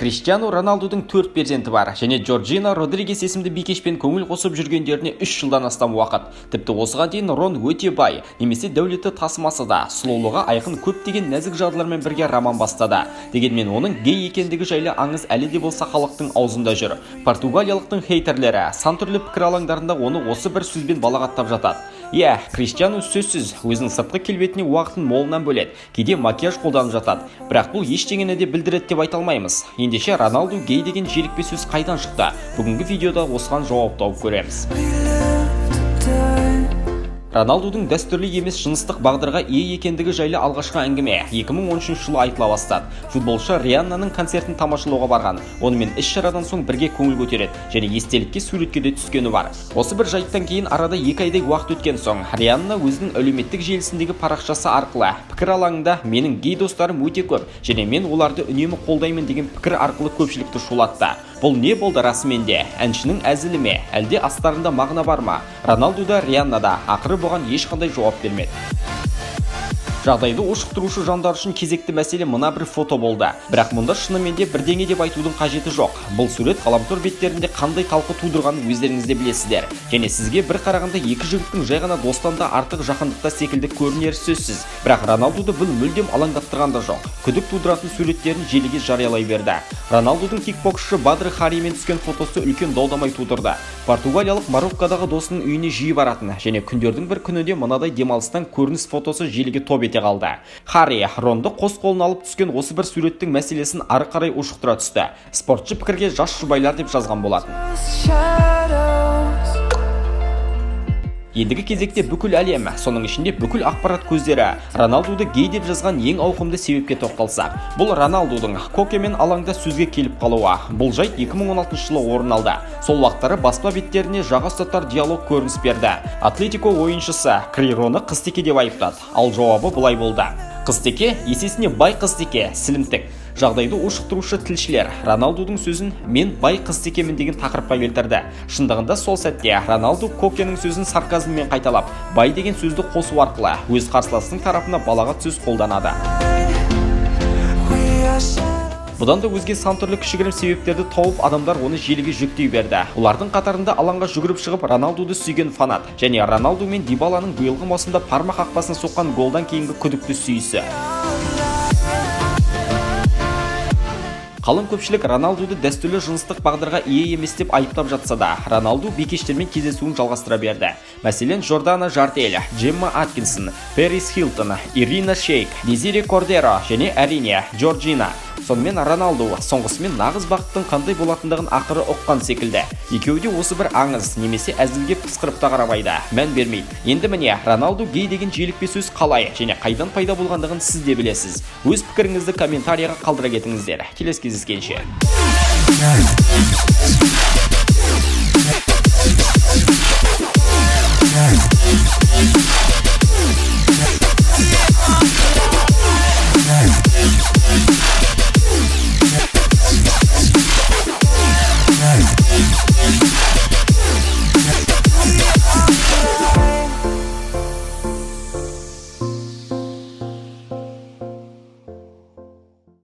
Криштиану Роналдудың 4 перзенті бар, және Джорджина Родригес есімді бикешпен көңіл қосып жүргендеріне 3 жылдан астам уақыт. Тіпті осыған дейін Рон өте бай, немесе дәулеті тасымасы да, сұлулығы айқын көптеген нәзік жарлармен бірге роман бастады. Дегенмен оның гей екендігі жайлы аңыз әлі де болса халықтың аузында жүр. Португалиялықтың хейтерлері сан түрлі пікір алаңдарында оны осы бір сөзбен балағаттап жатады. Криштиану сөзсіз өзінің сыртқы келбетіне уақытын молынан бөледі, кейде макияж қолданып жатады. Бірақ бұл ештеңені де білдіреді деп айта алмаймыз. Ендеше Роналду гей деген желікпе сөз қайдан шықты? Бүгінгі видеода осыған жауап тауып көреміз. Роналдудың дәстүрлі емес жыныстық бағдарға ие екендігі жайлы алғашқы әңгіме 2013 жылы айтыла бастады. Футболшы Рианнаның концертін тамашалауға барған. Онымен іс-шарадан соң бірге көңіл көтереді және естелікке суретке де түскені бар. Осы бір жайттан кейін арада 2 айдай уақыт өткен соң, Рианна өзінің әлеуметтік желісіндегі парақшасы арқылы пікір алаңында менің гей достарым өте көп және мен оларды үнемі қолдаймын деген пікір арқылы көпшілікті шулатты. Бұл не болды расымен де? Әншінің әзілі ме? Әлде астарында мағына бар ма? Роналду да, Рианна да ақыры бұған ешқандай жауап бермеді. Жағдайды ушықтырушы жандар үшін кезекті мәселе мына бір фото болды. Бірақ мұнда шынымен де бірдеңе деп айтудың қажеті жоқ. Бұл сурет ғаламтор беттерінде қандай талқы тудырғанын өздеріңіз де білесіздер. Және сізге бір қарағанда екі жігіттің жай ғана достан да артық жақындықта секілді көрінері сөзсіз. Бірақ Роналдуды бұл мүлдем алаңдаттырған да жоқ. Күдік тудыратын суреттерін желіге жариялай берді. Роналдудың кикбоксшы Бадр Харимен түскен фотосы үлкен дау-дамай тудырды. Португалиялық Мароккодағы досының үйіне жиі баратын және күндердің бір күнінде мынадай демалыстан көрініс фотосы желіге топ ете қалды. Хари Ронды қос қолын алып түскен осы бір суреттің мәселесін ары қарай ушықтыра түсті. Спортшы пікірге жас жұбайлар деп жазған болатын. Ендігі кезекте бүкіл әлем, соның ішінде бүкіл ақпарат көздері Роналдуды гей деп жазған ең ауқымды себепке тоқталсақ. Бұл Роналдудың Кокемен алаңда сөзге келіп қалуы. Бұл жайт 2016 жылы орын алды. Сол уақыттары баспа беттеріне жаға ұстатар диалог көрініс берді. Атлетико ойыншысы Крироны қыстеке деп айыптады. Ал жауабы былай болды. Қыстеке, есесіне бай қыстеке, сілімтік. Жағдайды ушықтырушы тілшілер Роналдудың сөзін мен бай қыстекемін деген тақырыпқа келтірді. Шындығында сол сәтте Роналду Кокенің сөзін сарказммен қайталап, бай деген сөзді қосу арқылы өз қарсыласының тарапына балағат сөз қолданады. Бұдан да өзге сан түрлі кішігірім себептерді тауып адамдар оны желіге жүктей берді. Олардың қатарында алаңға жүгіріп шығып Роналдуды сүйген фанат және Роналду мен Дибаланың биылғы маусымда парма қақпасын соққан голдан кейінгі күдікті сүйісі. Қалың көпшілік Роналдуды дәстүрлі жыныстық бағдарға ие емес деп айыптап жатса да, Роналду бикештермен кездесуін жалғастыра берді. Мәселен, Жордана Жартель, Джемма Аткинсон, Пэрис Хилтон, Ирина Шейк, Дезире Кордеро және әрине Джорджина. Сонымен Роналду соңғысымен нағыз бақыттың қандай болатындығын ақыры ұққан секілді. Екеуі де осы бір аңыз немесе әзілге пысқырып та қарамайды, мән бермейді. Енді міне, Роналду гей деген желікпе сөз қалай және қайдан пайда болғандығын сіз де білесіз. Өз пікіріңізді комментарияға қалдыра кетіңіздер. Келесі кездескенше.